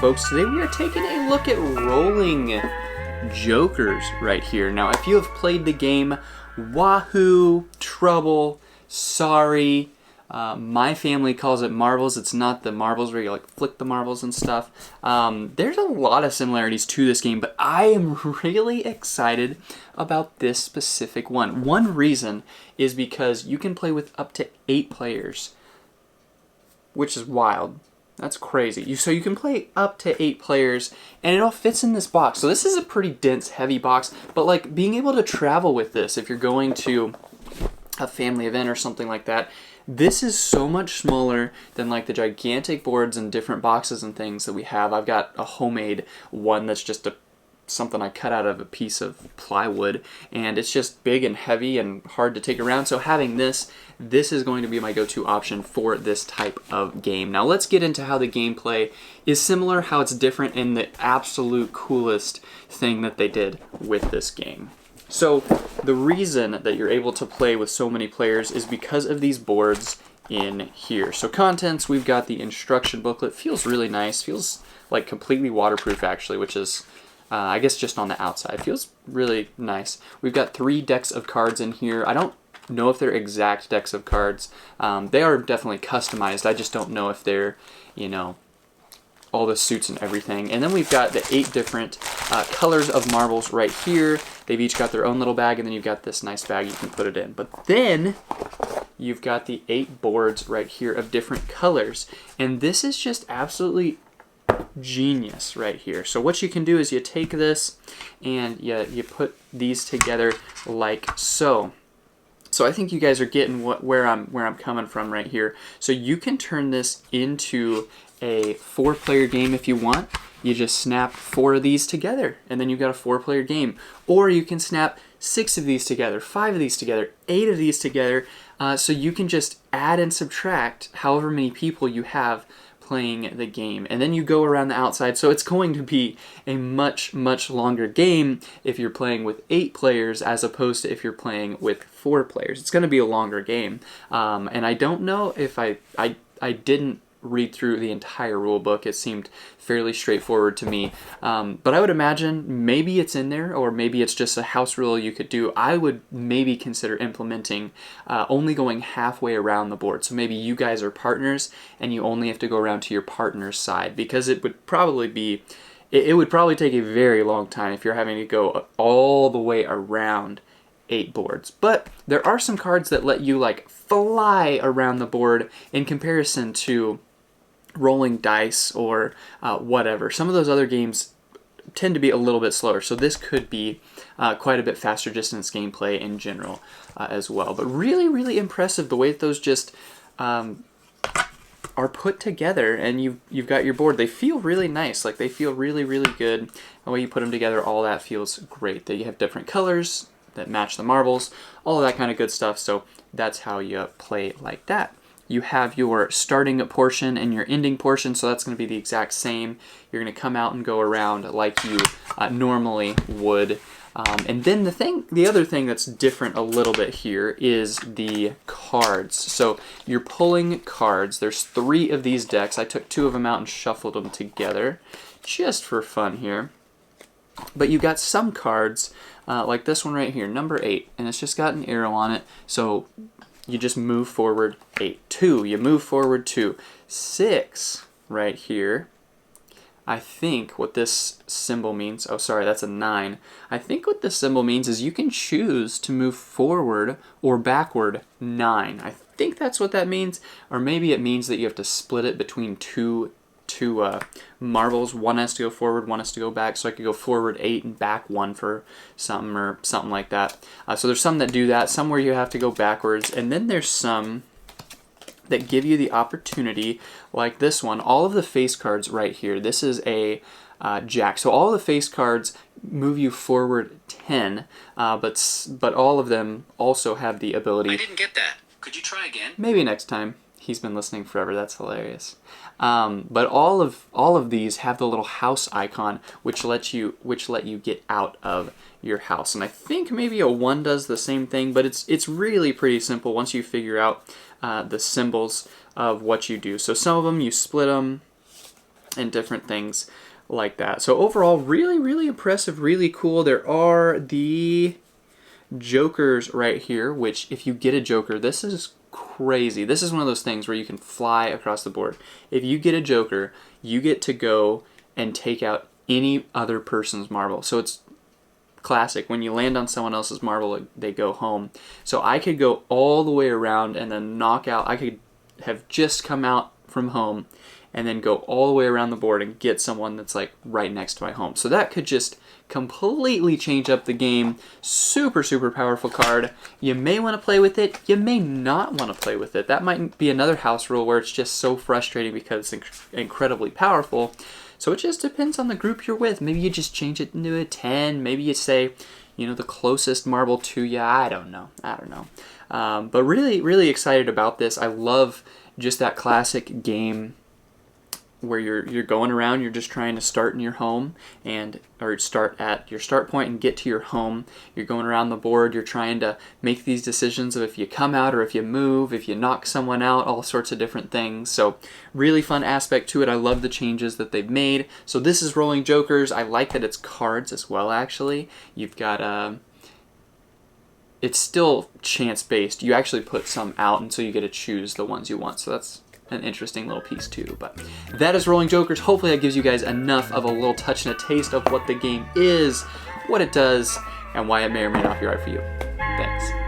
folks. Today we are taking a look at rolling jokers right here. Now, if you have played the game Wahoo, Trouble, Sorry, my family calls it marbles. It's not the marbles where you like flick the marbles and stuff. There's a lot of similarities to this game, but I am really excited about this specific one. One reason is because you can play with up to 8 players, which is wild. That's crazy. So you can play up to 8 players, and it all fits in this box. So this is a pretty dense, heavy box, but like being able to travel with this, if you're going to a family event or something like that, this is so much smaller than like the gigantic boards and different boxes and things that we have. I've got a homemade one that's just something I cut out of a piece of plywood, and it's just big and heavy and hard to take around. So having this is going to be my go-to option for this type of game. Now let's get into how the gameplay is similar, how it's different, and the absolute coolest thing that they did with this game. So the reason that you're able to play with so many players is because of these boards in here. So contents, we've got the instruction booklet. Feels really nice. Feels like completely waterproof actually, which is I guess just on the outside. Feels really nice. We've got 3 decks of cards in here. I don't know if they're exact decks of cards. They are definitely customized. I just don't know if they're, you know, all the suits and everything. And then we've got the 8 different colors of marbles right here. They've each got their own little bag, and then you've got this nice bag you can put it in. But then you've got the 8 boards right here of different colors. And this is just absolutely genius right here. So what you can do is you take this and you put these together like so. So I think you guys are getting where I'm coming from right here. So you can turn this into a 4-player game if you want. You just snap 4 of these together, and then you've got a 4-player game. Or you can snap 6 of these together, 5 of these together, 8 of these together. So you can just add and subtract however many people you have playing the game, and then you go around the outside. So it's going to be a much longer game if you're playing with 8 players as opposed to if you're playing with 4 players. It's going to be a longer game, and I don't know if I didn't read through the entire rule book. It seemed fairly straightforward to me, but I would imagine maybe it's in there, or maybe it's just a house rule you could do. I would maybe consider implementing only going halfway around the board. So maybe you guys are partners and you only have to go around to your partner's side, because it would probably take a very long time if you're having to go all the way around 8 boards. But there are some cards that let you like fly around the board in comparison to rolling dice or whatever. Some of those other games tend to be a little bit slower, so this could be quite a bit faster just in its gameplay in general as well. But really impressive the way that those just are put together, and you've got your board. They feel really nice, like they feel really good. The way you put them together, all that feels great. That you have different colors that match the marbles, all of that kind of good stuff. So that's how you play like that. You have your starting portion and your ending portion, so that's going to be the exact same. You're going to come out and go around like you normally would. And then the other thing that's different a little bit here is the cards. So you're pulling cards. There's 3 of these decks. I took 2 of them out and shuffled them together just for fun here. But you got some cards like this one right here, number 8, and it's just got an arrow on it. So you just move forward 8. 2, you move forward 2. 6 right here. I think what this symbol means, oh sorry, that's a 9. I think what this symbol means is you can choose to move forward or backward 9. I think that's what that means, or maybe it means that you have to split it between two marbles. One has to go forward, one has to go back. So I could go forward 8 and back 1 for something, or something like that. So there's some that do that, some where you have to go backwards, and then there's some that give you the opportunity, like this one. All of the face cards right here, this is a jack. So all the face cards move you forward 10, but all of them also have the ability. I didn't get that. Could you try again? Maybe next time. He's been listening forever. That's hilarious. But all of these have the little house icon, which let you get out of your house. And I think maybe a 1 does the same thing, but it's really pretty simple once you figure out the symbols of what you do. So some of them you split them, and different things like that. So overall, really, really impressive, really cool. There are the jokers right here, which if you get a joker, this is crazy. This is one of those things where you can fly across the board. If you get a joker, you get to go and take out any other person's marble. So it's classic. When you land on someone else's marble, they go home. So I could go all the way around and then knock out. I could have just come out from home and then go all the way around the board and get someone that's like right next to my home. So that could just completely change up the game. Super, super powerful card. You may want to play with it. You may not want to play with it. That might be another house rule where it's just so frustrating because it's incredibly powerful. So it just depends on the group you're with. Maybe you just change it into a 10. Maybe you say, you know, the closest marble to you. I don't know. But really, really excited about this. I love just that classic game where you're going around, you're just trying to start in your home or start at your start point and get to your home. You're going around the board, you're trying to make these decisions of if you come out or if you move, if you knock someone out, all sorts of different things. So really fun aspect to it. I love the changes that they've made. So this is Rolling Jokers. I like that it's cards as well, actually. You've got it's still chance based. You actually put some out and so you get to choose the ones you want. So that's an interesting little piece too. But that is Rolling Jokers. Hopefully that gives you guys enough of a little touch and a taste of what the game is, what it does, and why it may or may not be right for you. Thanks.